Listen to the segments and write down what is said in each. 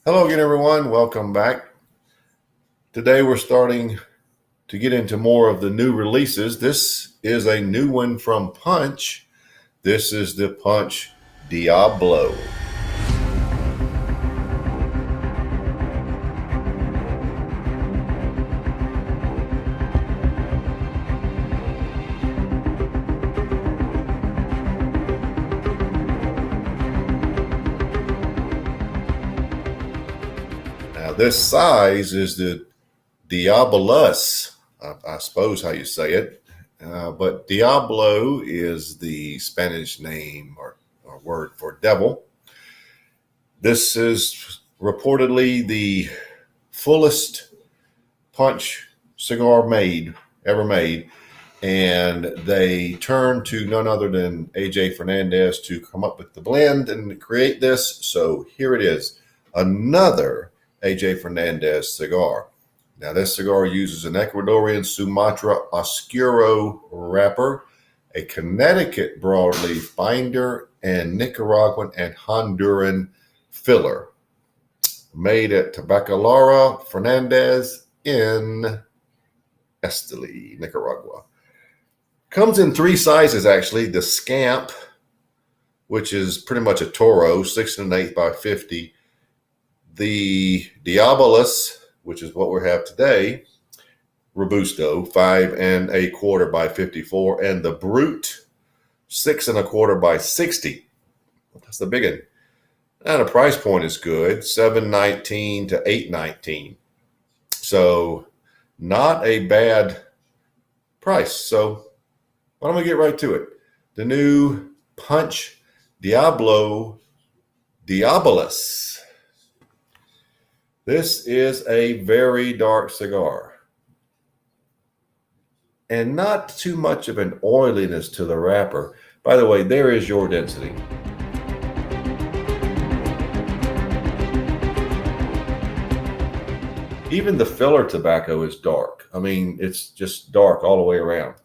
Hello again, everyone. Welcome back. Today we're starting to get into more of the new releases. This is a new one from Punch. This is the Punch Diablo. Now, this size is the Diabolus, I suppose how you say it. But Diablo is the Spanish name or word for devil. This is reportedly the fullest Punch cigar ever made. And they turned to none other than AJ Fernandez to come up with the blend and create this. So here it is, another AJ Fernandez cigar. Now, this cigar uses an Ecuadorian Sumatra Oscuro wrapper, a Connecticut broadleaf binder, and Nicaraguan and Honduran filler. Made at Tabacalera Fernandez in Esteli, Nicaragua. Comes in three sizes, actually. The Scamp, which is pretty much a Toro, 6 1/8 by 50. The Diabolus, which is what we have today, Robusto, 5 1/4 by 54. And the Brute, 6 1/4 by 60. That's the big one. And the price point is good, $7.19 to $8.19. So not a bad price. So why don't we get right to it? The new Punch Diablo Diabolus. This is a very dark cigar. And not too much of an oiliness to the wrapper. By the way, there is your density. Even the filler tobacco is dark. I mean, it's just dark all the way around.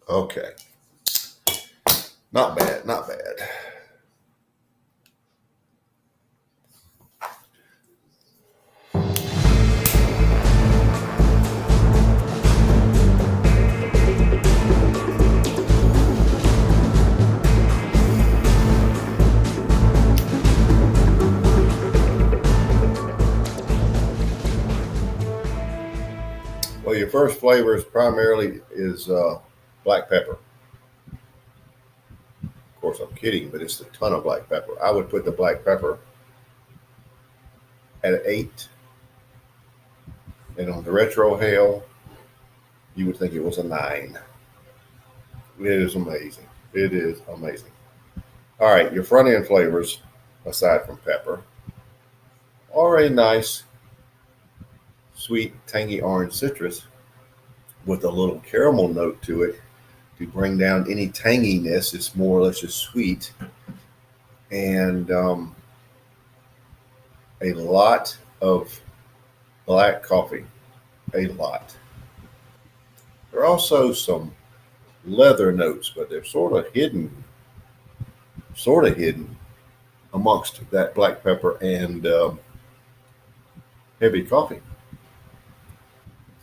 Okay. Not bad, not bad. Well, your first flavor is primarily black pepper. Of course, I'm kidding, but it's a ton of black pepper. I would put the black pepper at an 8. And on the retro hail, you would think it was a 9. It is amazing. It is amazing. All right, your front end flavors, aside from pepper, are a nice, sweet, tangy orange citrus with a little caramel note to it to bring down any tanginess. It's more or less just sweet. And a lot of black coffee. A lot. There are also some leather notes, but they're sort of hidden amongst that black pepper and heavy coffee.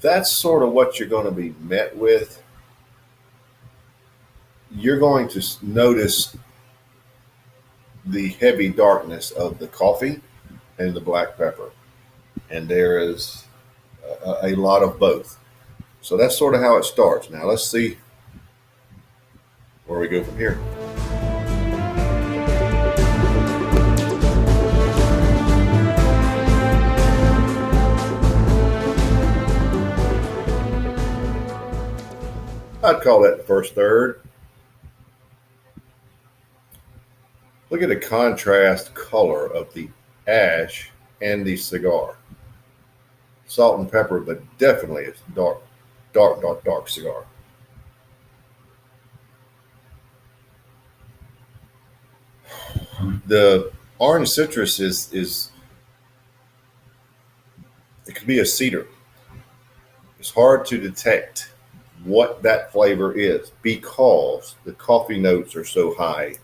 That's sort of what you're going to be met with. You're going to notice the heavy darkness of the coffee and the black pepper. And there is a lot of both. So that's sort of how it starts. Now let's see where we go from here. I'd call that the first third. Look at the contrast color of the ash and the cigar. Salt and pepper, but definitely it's dark cigar. The orange citrus is it could be a cedar. It's hard to detect what that flavor is because the coffee notes are so high.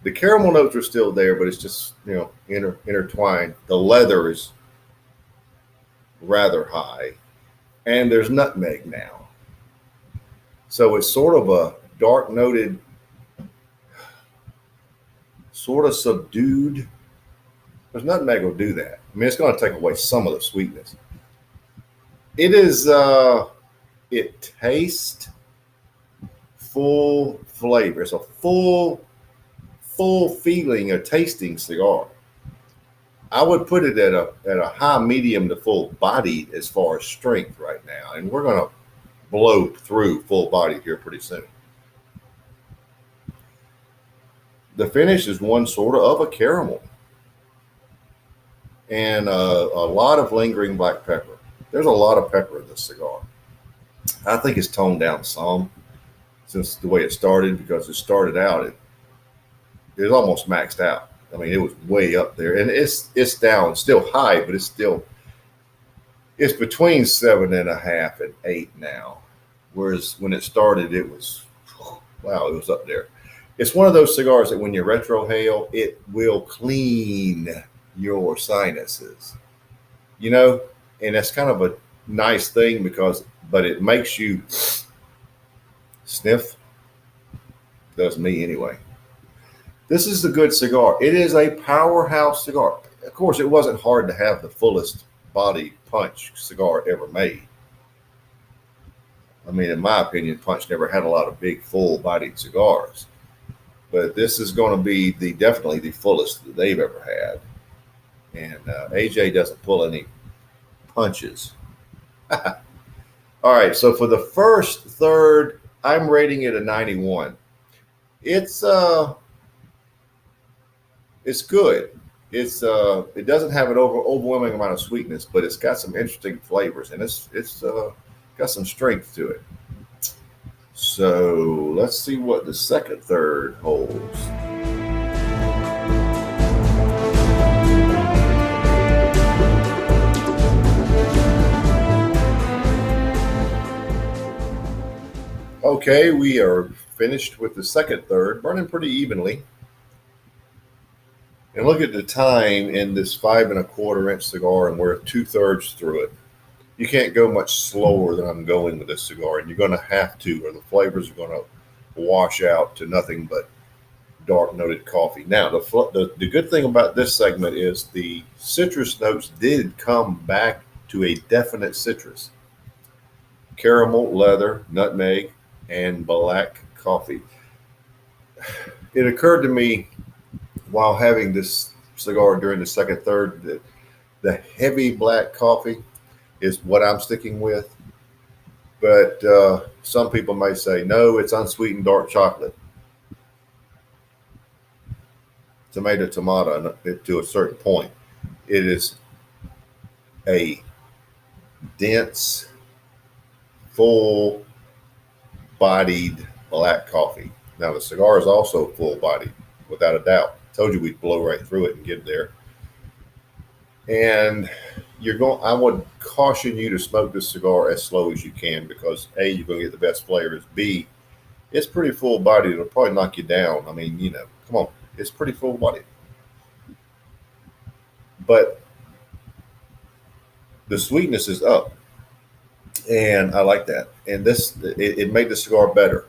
The caramel notes are still there, but it's just intertwined. The leather is rather high, and there's nutmeg now, so it's sort of a dark noted, sort of subdued. Because nutmeg will do that. I mean, it's going to take away some of the sweetness. It is. It tastes full flavor. It's a full feeling, a tasting cigar. I would put it at a high medium to full bodied as far as strength right now, and we're going to blow through full bodied here pretty soon. The finish is one sort of a caramel and a lot of lingering black pepper. There's a lot of pepper in this cigar. I think it's toned down some since the way it started, because it started out it was almost maxed out. I mean, it was way up there, and it's down, still high, but it's between 7.5 and 8 now. Whereas when it started, it was, wow, it was up there. It's one of those cigars that when you retrohale, it will clean your sinuses, and that's kind of a nice thing but it makes you sniff. Does me anyway. This is a good cigar. It is a powerhouse cigar. Of course, it wasn't hard to have the fullest body punch cigar ever made. I mean, in my opinion, Punch never had a lot of big, full-bodied cigars. But this is going to be definitely the fullest that they've ever had. And AJ doesn't pull any punches. All right, so for the first third, I'm rating it a 91. It's good. It doesn't have an overwhelming amount of sweetness, but it's got some interesting flavors, and it's got some strength to it. So let's see what the second third holds. Okay, we are finished with the second third, burning pretty evenly. And look at the time in this 5 1/4 inch cigar, and we're 2/3 through it. You can't go much slower than I'm going with this cigar, and you're going to have to, or the flavors are going to wash out to nothing but dark noted coffee. Now, the good thing about this segment is the citrus notes did come back to a definite citrus. Caramel, leather, nutmeg, and black coffee. It occurred to me while having this cigar during the second third that the heavy black coffee is what I'm sticking with. But some people may say, no, it's unsweetened dark chocolate. Tomato, to a certain point. It is a dense, full-bodied black coffee. Now, the cigar is also full-bodied, without a doubt. I told you we'd blow right through it and get there. And I would caution you to smoke this cigar as slow as you can, because A, you're going to get the best flavors. B, it's pretty full bodied. It'll probably knock you down. I mean, come on, it's pretty full bodied. But the sweetness is up, and I like that. And it made the cigar better.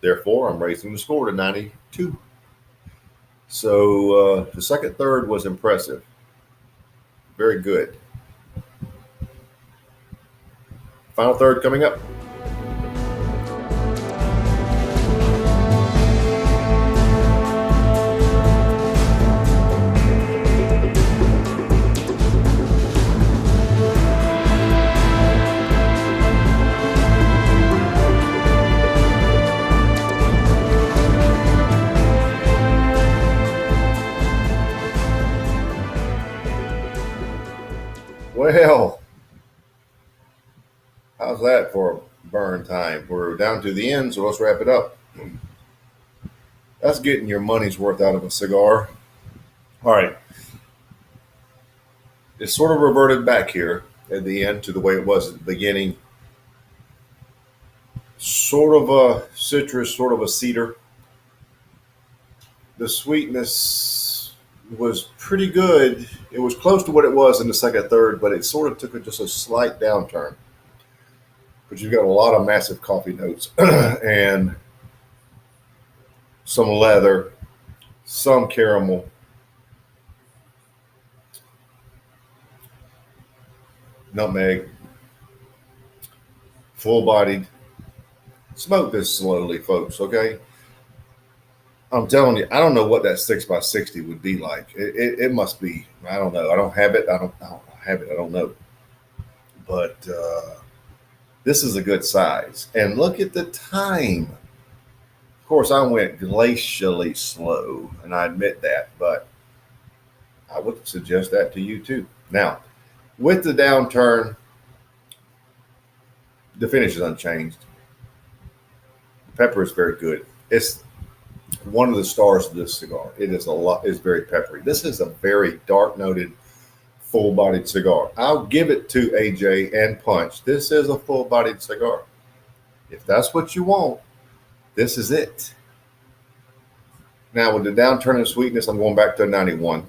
Therefore, I'm raising the score to 92. So the second third was impressive. Very good. Final third coming up. Well, how's that for a burn time? We're down to the end, so let's wrap it up. That's getting your money's worth out of a cigar. All right. It sort of reverted back here at the end to the way it was at the beginning. Sort of a citrus, sort of a cedar. The sweetness was pretty good. It was close to what it was in the second third, but it sort of took just a slight downturn. But you've got a lot of massive coffee notes and some leather, some caramel, nutmeg, full bodied. Smoke this slowly, folks, okay? I'm telling you, I don't know what that 6x60 would be like. It must be, I don't know. I don't have it. I don't have it. I don't know. But this is a good size. And look at the time. Of course, I went glacially slow, and I admit that, but I would suggest that to you too. Now, with the downturn, the finish is unchanged. The pepper is very good. It's one of the stars of this cigar. It is a lot. It's very peppery. This is a very dark noted, full bodied cigar. I'll give it to AJ and Punch. This is a full bodied cigar. If that's what you want, this is it. Now with the downturn in sweetness, I'm going back to a 91.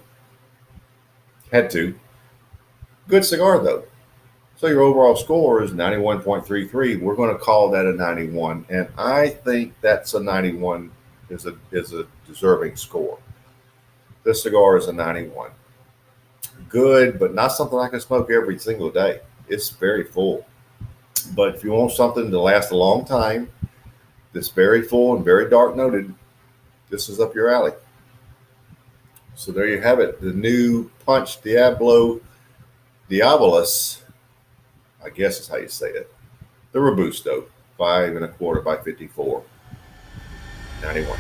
Had to. Good cigar though. So your overall score is 91.33. We're going to call that a 91, and I think that's a 91 is a deserving score. This cigar is a 91. Good, but not something I can smoke every single day. It's very full. But if you want something to last a long time, that's very full and very dark noted, this is up your alley. So there you have it. The new Punch Diablo Diabolus, I guess is how you say it. The Robusto, 5 1/4 by 54, 91.